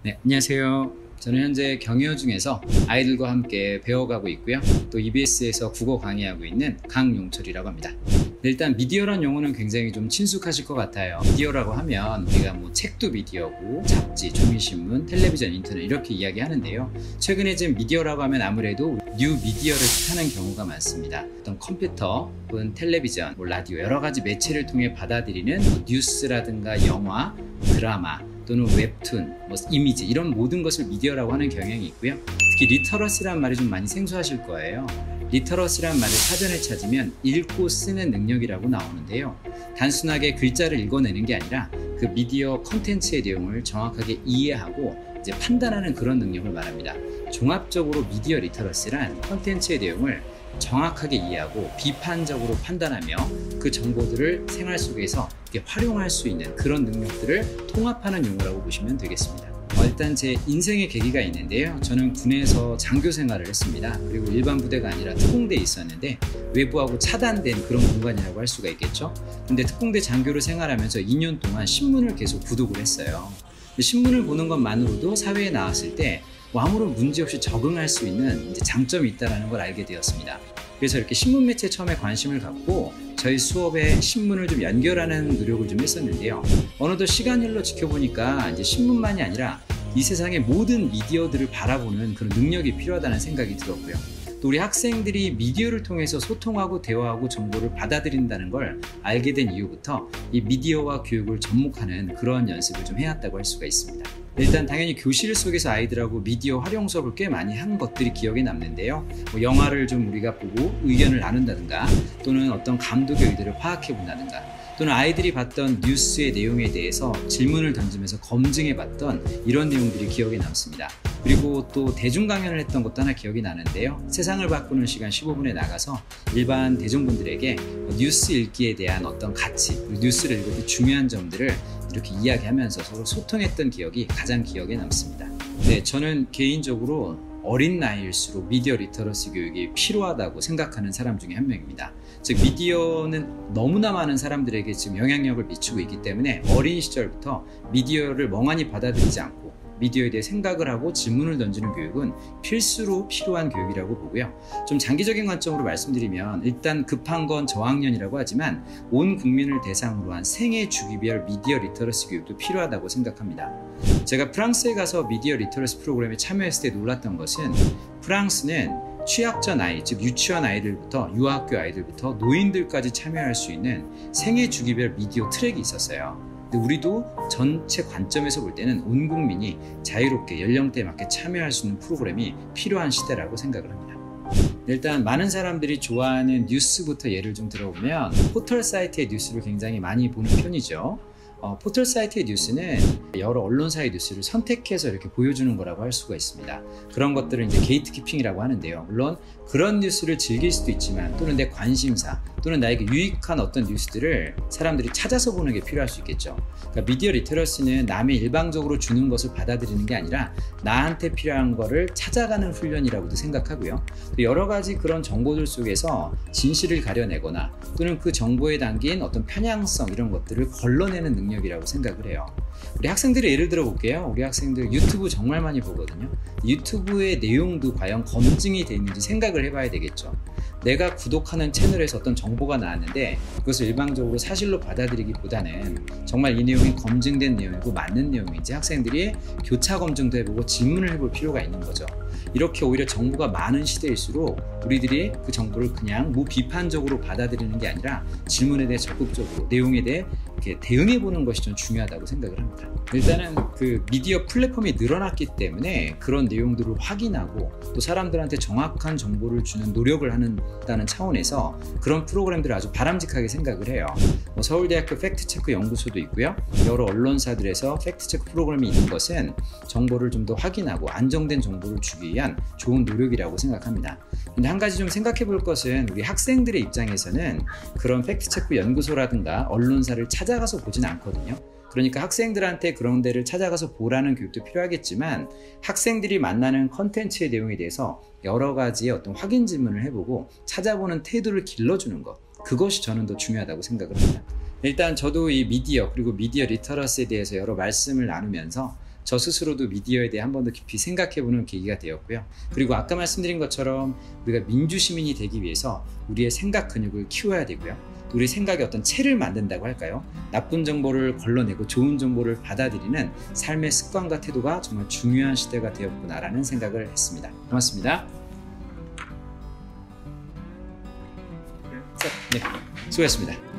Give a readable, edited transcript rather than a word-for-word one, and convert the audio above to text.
네, 안녕하세요. 저는 현재 경영 중에서 아이들과 함께 배워가고 있고요. 또 EBS에서 국어 강의하고 있는 강용철이라고 합니다. 일단 미디어란 용어는 굉장히 좀 친숙하실 것 같아요. 미디어라고 하면 우리가 뭐 책도 미디어고 잡지, 종이신문, 텔레비전, 인터넷 이렇게 이야기하는데요. 최근에 지금 미디어라고 하면 아무래도 뉴 미디어를 뜻하는 경우가 많습니다. 어떤 컴퓨터, 혹은 텔레비전, 라디오 여러 가지 매체를 통해 받아들이는 뉴스라든가 영화, 드라마 또는 웹툰, 이미지 이런 모든 것을 미디어라고 하는 경향이 있고요. 특히 리터러시란 말이 좀 많이 생소하실 거예요. 리터러시란 말을 사전에 찾으면 읽고 쓰는 능력이라고 나오는데요. 단순하게 글자를 읽어내는 게 아니라 그 미디어 콘텐츠의 내용을 정확하게 이해하고 이제 판단하는 그런 능력을 말합니다. 종합적으로 미디어 리터러시란 콘텐츠의 내용을 정확하게 이해하고 비판적으로 판단하며 그 정보들을 생활 속에서 활용할 수 있는 그런 능력들을 통합하는 용어라고 보시면 되겠습니다. 일단 제 인생의 계기가 있는데요. 저는 군에서 장교 생활을 했습니다. 그리고 일반 부대가 아니라 특공대에 있었는데 외부하고 차단된 그런 공간이라고 할 수가 있겠죠. 근데 특공대 장교로 생활하면서 2년 동안 신문을 계속 구독을 했어요. 신문을 보는 것만으로도 사회에 나왔을 때 아무런 문제 없이 적응할 수 있는 장점이 있다는 걸 알게 되었습니다. 그래서 이렇게 신문 매체에 처음에 관심을 갖고 저희 수업에 신문을 좀 연결하는 노력을 좀 했었는데요. 어느덧 시간이 흘러 지켜보니까 이제 신문만이 아니라 이 세상의 모든 미디어들을 바라보는 그런 능력이 필요하다는 생각이 들었고요. 또 우리 학생들이 미디어를 통해서 소통하고 대화하고 정보를 받아들인다는 걸 알게 된 이후부터 이 미디어와 교육을 접목하는 그런 연습을 좀 해왔다고 할 수가 있습니다. 일단 당연히 교실 속에서 아이들하고 미디어 활용 수업을 꽤 많이 한 것들이 기억에 남는데요. 영화를 좀 우리가 보고 의견을 나눈다든가 또는 어떤 감독의 의도를 파악해 본다든가 또는 아이들이 봤던 뉴스의 내용에 대해서 질문을 던지면서 검증해 봤던 이런 내용들이 기억에 남습니다. 그리고 또 대중 강연을 했던 것도 하나 기억이 나는데요. 세상을 바꾸는 시간 15분에 나가서 일반 대중분들에게 뉴스 읽기에 대한 어떤 가치, 뉴스를 읽을 때 중요한 점들을 이렇게 이야기하면서 서로 소통했던 기억이 가장 기억에 남습니다. 네, 저는 개인적으로 어린 나이일수록 미디어 리터러시 교육이 필요하다고 생각하는 사람 중에 한 명입니다. 즉 미디어는 너무나 많은 사람들에게 지금 영향력을 미치고 있기 때문에 어린 시절부터 미디어를 멍하니 받아들이지 않고 미디어에 대해 생각을 하고 질문을 던지는 교육은 필수로 필요한 교육이라고 보고요. 좀 장기적인 관점으로 말씀드리면 일단 급한 건 저학년이라고 하지만 온 국민을 대상으로 한 생애 주기별 미디어 리터러시 교육도 필요하다고 생각합니다. 제가 프랑스에 가서 미디어 리터러시 프로그램에 참여했을 때 놀랐던 것은 프랑스는 취약전 아이, 즉 유치원 아이들부터 유아학교 아이들부터 노인들까지 참여할 수 있는 생애 주기별 미디어 트랙이 있었어요. 우리도 전체 관점에서 볼 때는 온 국민이 자유롭게 연령대에 맞게 참여할 수 있는 프로그램이 필요한 시대라고 생각을 합니다. 일단 많은 사람들이 좋아하는 뉴스부터 예를 좀 들어보면 포털 사이트의 뉴스를 굉장히 많이 보는 편이죠. 포털 사이트의 뉴스는 여러 언론사의 뉴스를 선택해서 이렇게 보여주는 거라고 할 수가 있습니다. 그런 것들을 이제 게이트키핑이라고 하는데요. 물론 그런 뉴스를 즐길 수도 있지만 또는 내 관심사 또는 나에게 유익한 어떤 뉴스들을 사람들이 찾아서 보는 게 필요할 수 있겠죠. 그러니까 미디어 리터러시는 남의 일방적으로 주는 것을 받아들이는 게 아니라 나한테 필요한 거를 찾아가는 훈련이라고도 생각하고요. 또 여러 가지 그런 정보들 속에서 진실을 가려내거나 또는 그 정보에 담긴 어떤 편향성 이런 것들을 걸러내는 능력이라고 생각을 해요. 우리 학생들의 예를 들어 볼게요. 우리 학생들 유튜브 정말 많이 보거든요. 유튜브의 내용도 과연 검증이 돼 있는지 생각을 해봐야 되겠죠. 내가 구독하는 채널에서 어떤 정보가 나왔는데 그것을 일방적으로 사실로 받아들이기보다는 정말 이 내용이 검증된 내용이고 맞는 내용인지 학생들이 교차 검증도 해보고 질문을 해볼 필요가 있는 거죠. 이렇게 오히려 정보가 많은 시대일수록 우리들이 그 정보를 그냥 무비판적으로 받아들이는 게 아니라 질문에 대해 적극적으로 내용에 대해 이렇게 대응해보는 것이 좀 중요하다고 생각을 합니다. 일단은 그 미디어 플랫폼이 늘어났기 때문에 그런 내용들을 확인하고 또 사람들한테 정확한 정보를 주는 노력을 한다는 차원에서 그런 프로그램들을 아주 바람직하게 생각을 해요. 서울대학교 팩트체크 연구소도 있고요. 여러 언론사들에서 팩트체크 프로그램이 있는 것은 정보를 좀 더 확인하고 안정된 정보를 주기 위한 좋은 노력이라고 생각합니다. 근데 한 가지 좀 생각해 볼 것은 우리 학생들의 입장에서는 그런 팩트체크 연구소라든가 언론사를 찾아가서 보진 않거든요. 그러니까 학생들한테 그런 데를 찾아가서 보라는 교육도 필요하겠지만 학생들이 만나는 컨텐츠의 내용에 대해서 여러 가지의 어떤 확인 질문을 해보고 찾아보는 태도를 길러주는 것, 그것이 저는 더 중요하다고 생각을 합니다. 일단 저도 이 미디어 그리고 미디어 리터러시에 대해서 여러 말씀을 나누면서 저 스스로도 미디어에 대해 한 번 더 깊이 생각해보는 계기가 되었고요. 그리고 아까 말씀드린 것처럼 우리가 민주시민이 되기 위해서 우리의 생각 근육을 키워야 되고요. 우리 생각에 어떤 체를 만든다고 할까요? 나쁜 정보를 걸러내고 좋은 정보를 받아들이는 삶의 습관과 태도가 정말 중요한 시대가 되었구나라는 생각을 했습니다. 고맙습니다. 네, 수고하셨습니다.